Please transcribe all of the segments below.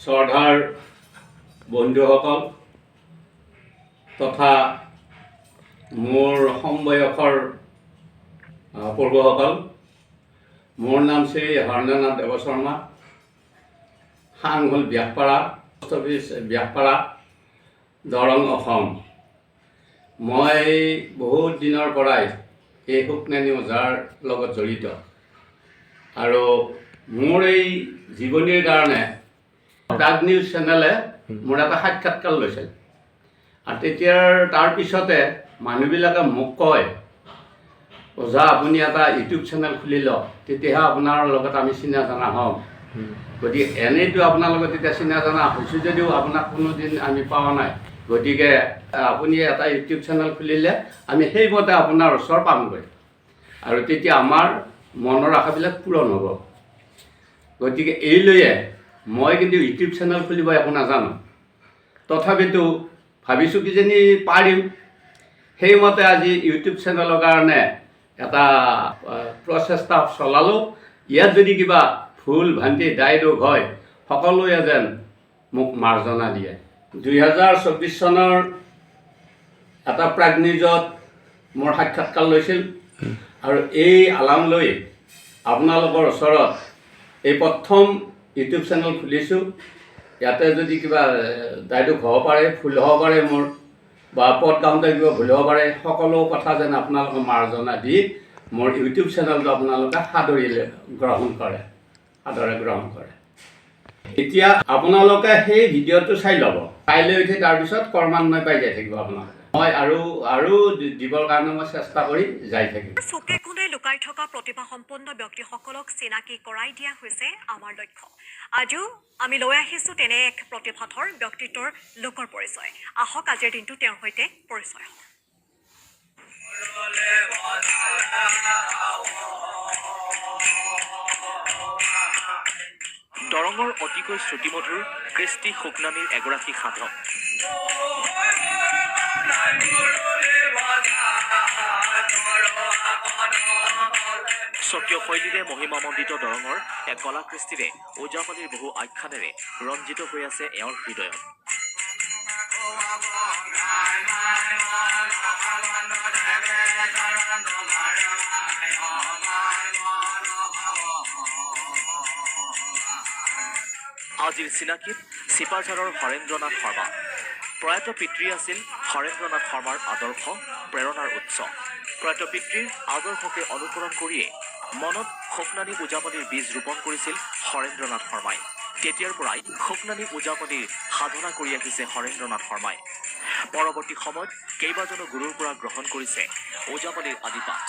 শ্ৰদ্ধাৰ বন্ধুসকল তথা মোৰ সমবয়সৰ পূৰ্বসকল, মোৰ নাম শ্ৰী হৰেন্দ্ৰনাথ দেৱ শৰ্মা। সাং হ'ল ব্যাসপাৰা, পোষ্ট অফিচ ব্যাসপাৰা, দৰং, অসম। মই বহুত দিনৰ পৰাই এই সুকনানী ওজাৰ লগত জড়িত আৰু মোৰ এই জীৱনীৰ কাৰণে প্ৰাগ নিউজ চেনেলে মোৰ এটা সাক্ষাৎকাৰ লৈছিল আৰু তাৰ পিছতে মানুহবিলাকে মোক কয়, ওজা আপুনি এটা ইউটিউব চেনেল খুলি লওক, তেতিয়াহে আপোনাৰ লগত আমি চিনা জনা হ'ম। গতিকে এনেইতো আপোনাৰ লগত তেতিয়া চিনা জনা হৈছোঁ যদিও আপোনাক কোনোদিন আমি পোৱা নাই। গতিকে আপুনি এটা ইউটিউব চেনেল খুলিলে আমি সেইমতে আপোনাৰ ওচৰ পামগৈ আৰু তেতিয়া আমাৰ মনৰ আশাবিলাক পূৰণ হ'ব। গতিকে এইলৈয়ে মই কিন্তু ইউটিউব চেনেল খুলিব একো নাজানো, তথাপিতো ভাবিছোঁ কিজানি পাৰিম। সেইমতে আজি ইউটিউব চেনেলৰ কাৰণে এটা প্ৰচেষ্টা চলালোঁ। ইয়াত যদি কিবা ভুল ভ্ৰান্তি দায় দোষ হয়, সকলোৱে যেন মোক মাৰ্জনা দিয়ে। 2024 চনৰ এটা প্ৰাগ নিউজত মোৰ সাক্ষাৎকাৰ লৈছিল আৰু এই আলাম লৈ আপোনালোকৰ ওচৰত এই প্ৰথম ইউটিউব চেনেল খুলিছোঁ। ইয়াতে যদি কিবা দায় দোষ হ'ব পাৰে, ভুল হ'ব পাৰে, মোৰ বা পদ গাওঁতে কিবা ভুল হ'ব পাৰে, সকলো কথা যেন আপোনালোকে মাৰ্জনা দি মোৰ ইউটিউব চেনেলটো আপোনালোকে সাদৰে গ্ৰহণ কৰে। এতিয়া আপোনালোকে সেই ভিডিঅ'টো চাই ল'ব, চাই লৈ উঠি তাৰপিছত ক্ৰমান্বয়ে পাই যাই থাকিব আপোনালোকে। মই আৰু দিবৰ কাৰণে মই চেষ্টা কৰি যাই থাকিম। চুকে কোণে লুকাই থকা প্ৰতিভা সম্পন্ন ব্যক্তিসকলক চিনাকি কৰাই দিয়া হৈছে আমাৰ লক্ষ্য। আজিও আমি লৈ আহিছোঁ তেনে এক প্ৰতিভাধৰ ব্যক্তিত্বৰ লোকৰ পৰিচয়। আহক আজিৰ দিনটো তেওঁৰ সৈতে পৰিচয় হওঁ। দৰঙৰ অতিকৈ শ্ৰুতিমধুৰ কৃষ্টি সুকনানীৰ এগৰাকী সাধক। স্বকীয় শৈলীৰে মহিমামণ্ডিত দৰঙৰ এক কলাকৃষ্টিৰে ওজাপালিৰ বহু আখ্যানেৰে ৰঞ্জিত হৈ আছে এওঁৰ হৃদয়ত। আজিৰ চিনাকিত চিপাঝাৰৰ হৰেন্দ্ৰনাথ শৰ্মা। প্ৰয়াত পিতৃ আছিল হৰেন্দ্ৰনাথ শৰ্মাৰ আদৰ্শ, প্ৰেৰণাৰ উৎস। প্ৰয়াত পিতৃৰ আদৰ্শকে অনুসৰণ কৰিয়ে মনত সুকনানী ওজাপালিৰ বীজ ৰোপণ কৰিছিল হৰেন্দ্ৰনাথ শৰ্মাই। তেতিয়াৰ পৰাই সুকনানী ওজাপালিৰ সাধনা কৰি আহিছে হৰেন্দ্ৰনাথ শৰ্মাই। পৰৱৰ্তী সময়ত কেইবাজনো গুৰুৰ পৰা গ্ৰহণ কৰিছে ওজাপালিৰ আদিপাঠ।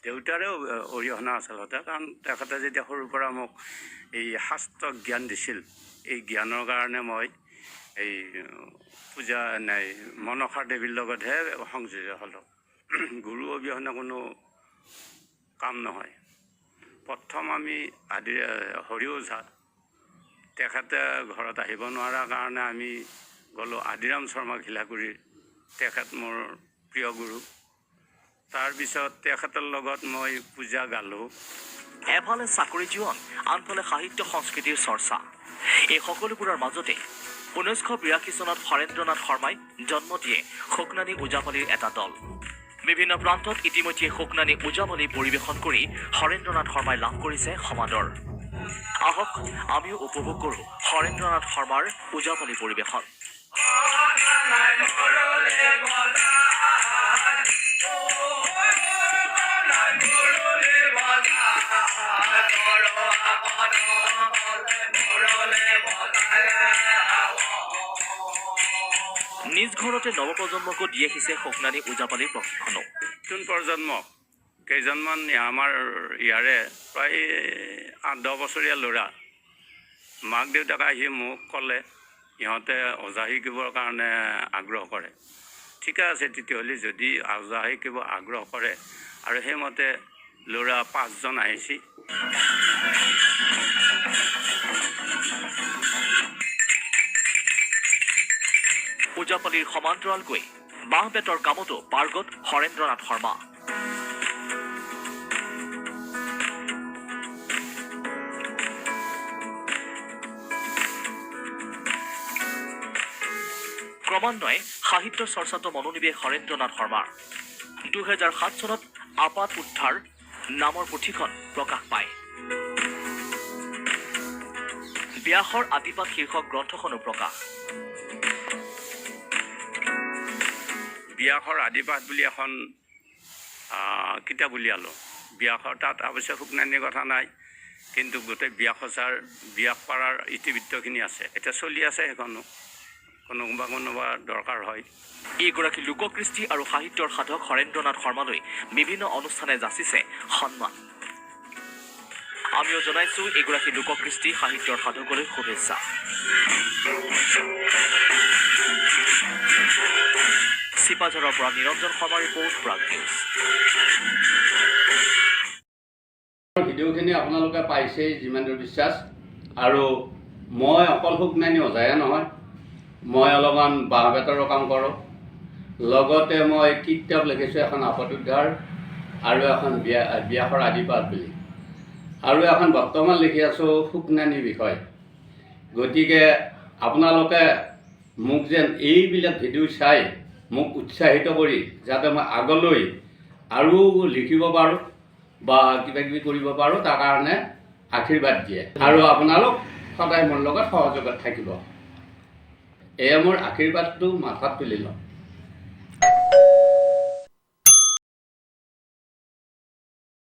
দেউতাৰেও অৰিহণা আচলতে, কাৰণ তেখেতে যেতিয়া সৰুৰ পৰা মোক এই শাস্ত্ৰ জ্ঞান দিছিল, এই জ্ঞানৰ কাৰণে মই এই পূজা মনসা দেৱীৰ লগতহে সংযোজিত হ'লোঁ। গুৰু অবিহনে কোনো কাম নহয়। প্ৰথম আমি হৰি ওজা, তেখেতে ঘৰত আহিব নোৱাৰাৰ কাৰণে আমি গ'লোঁ আদিৰাম শৰ্মা ঘিলাগুৰিৰ, তেখেত মোৰ প্ৰিয় গুৰু। তাৰপিছত তেখেতৰ লগত মই পূজা গালোঁ। এফালে চাকৰি জীৱন, আনফালে সাহিত্য সংস্কৃতিৰ চৰ্চা। এই সকলোবোৰৰ মাজতে 1982 চনত হৰেন্দ্ৰনাথ শৰ্মাই জন্ম দিয়ে সুকনানী ওজাপালিৰ এটা দল। বিভিন্ন প্ৰান্তত ইতিমধ্যে সুকনানী ওজাপালি পৰিৱেশন কৰি হৰেন্দ্ৰনাথ শৰ্মাই লাভ কৰিছে সমাদৰ। আহক আমিও উপভোগ কৰোঁ হৰেন্দ্ৰনাথ শৰ্মাৰ ওজাপালি পৰিৱেশন। নিজ ঘৰতে নৱপ্ৰজন্মকো দি আহিছে সুকনানী ওজাপালিৰ প্ৰশিক্ষণো। নতুন প্ৰজন্ম কেইজনমান আমাৰ ইয়াৰে প্ৰায় 8-10 বছৰীয়া ল'ৰা, মাক দেউতাকে আহি মোক ক'লে সিহঁতে ওজা শিকিবৰ কাৰণে আগ্ৰহ কৰে। ঠিকে আছে, তেতিয়াহ'লে যদি ওজা শিকিব আগ্ৰহ কৰে আৰু সেইমতে ল'ৰা 5জন আহিছে। ওজাপালিৰ সমান্তৰালকৈ বাঁহ বেতৰ কামতো পাৰ্গত হৰেন্দ্ৰনাথ শৰ্মা। ক্ৰমান্বয়ে সাহিত্য চৰ্চাতো মনোনিৱেশ হৰেন্দ্ৰনাথ শৰ্মাৰ 2007 চনত আপাত উদ্ধাৰ নামৰ পুথিখন প্ৰকাশ পায়। ব্যাসৰ আদিপাঠ শীৰ্ষক গ্ৰন্থখনো প্ৰকাশ। ব্যাসৰ আদিপাঠ বুলি এখন কিতাপ উলিয়ালোঁ। ব্যাসৰ তাত অৱশ্যে সুকনানিৰ কথা নাই, কিন্তু গোটেই ব্যাসচাৰ ব্যাসপাৰাৰ ইতিবৃত্তখিনি আছে। এতিয়া চলি আছে সেইখনো, কোনোবা দৰকাৰ হয়। এইগৰাকী লোককৃষ্টি আৰু সাহিত্যৰ সাধক হৰেন্দ্ৰনাথ শৰ্মালৈ বিভিন্ন অনুষ্ঠানে যাচিছে সন্মান। আমিও জনাইছো এইগৰাকী লোককৃষ্টি সাহিত্যৰ সাধকলৈ শুভেচ্ছা। চিপাঝাৰৰ পৰা নিৰঞ্জন শৰ্মাৰ ৰিপৰ্ট, প্ৰাগ নিউজ। ভিডিঅ'খিনি আপোনালোকে পাইছেই যিমান দূৰ বিশ্বাস। আৰু মই অকল সুকনানি অজায়ে নহয়, মই অলপমান বাঁহ বেতৰো কাম কৰোঁ। লগতে মই কিতাপ লিখিছোঁ, এখন আপাত উদ্ধাৰ আৰু এখন ব্যাসৰ আদিপাঠ বুলি, আৰু এখন বৰ্তমান লিখি আছোঁ সুকনানিৰ বিষয়ে। গতিকে আপোনালোকে মোক যেন এইবিলাক ভিডিঅ' চাই মোক উৎসাহিত কৰি যাতে মই আগলৈ আৰু লিখিব পাৰোঁ বা কিবা কিবি কৰিব পাৰোঁ, তাৰ কাৰণে আশীৰ্বাদ দিয়ে। আৰু আপোনালোক সদায় মোৰ লগত সহযোগত থাকিব, এয়া মোৰ আশীৰ্বাদটো মাথাত তুলি লওঁ।